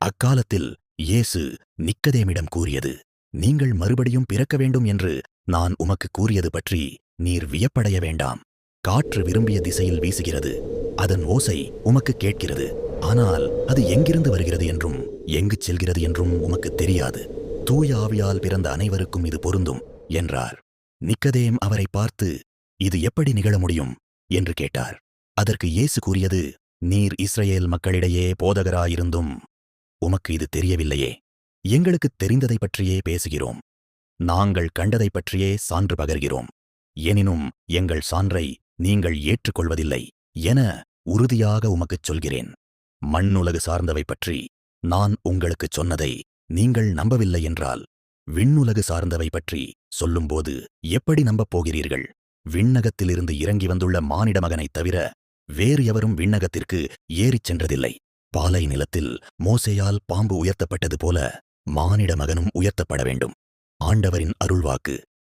அக்காலத்தில் இயேசு நிக்கதேமிடம் கூறியது, நீங்கள் மறுபடியும் பிறக்க வேண்டும் என்று நான் உமக்கு கூறியது பற்றி நீர் வியப்படைய வேண்டாம். காற்று விரும்பிய திசையில் வீசுகிறது, அதன் ஓசை உமக்கு கேட்கிறது, ஆனால் அது எங்கிருந்து வருகிறது என்றும் எங்கு செல்கிறது என்றும் உமக்கு தெரியாது. தூய ஆவியால் பிறந்த அனைவருக்கும் இது பொருந்தும் என்றார். நிக்கதேம் அவரை பார்த்து, இது எப்படி நிகழ முடியும் என்று கேட்டார். அதற்கு இயேசு கூறியது, நீர் இஸ்ரவேல் மக்களிடையே போதகராயிருந்தும் உமக்கு இது தெரியவில்லையே. எங்களுக்குத் தெரிந்ததைப் பற்றியே பேசுகிறோம், நாங்கள் கண்டதைப் பற்றியே சான்று பகர்கிறோம். எனினும் எங்கள் சான்றை நீங்கள் ஏற்றுக்கொள்வதில்லை என உறுதியாக உமக்குச் சொல்கிறேன். மண்ணுலகு சார்ந்தவை பற்றி நான் உங்களுக்குச் சொன்னதை நீங்கள் நம்பவில்லை என்றால், விண்ணுலகு சார்ந்தவை பற்றி சொல்லும்போது எப்படி நம்பப் போகிறீர்கள்? விண்ணகத்திலிருந்து இறங்கி வந்துள்ள மானிட மகனைத் தவிர வேறு எவரும் விண்ணகத்திற்கு ஏறிச் சென்றதில்லை. பாலை நிலத்தில் மோசேயால் பாம்பு உயர்த்தப்பட்டது போல மானிட மகனும் உயர்த்தப்பட வேண்டும். ஆண்டவரின் அருள்வாக்கு.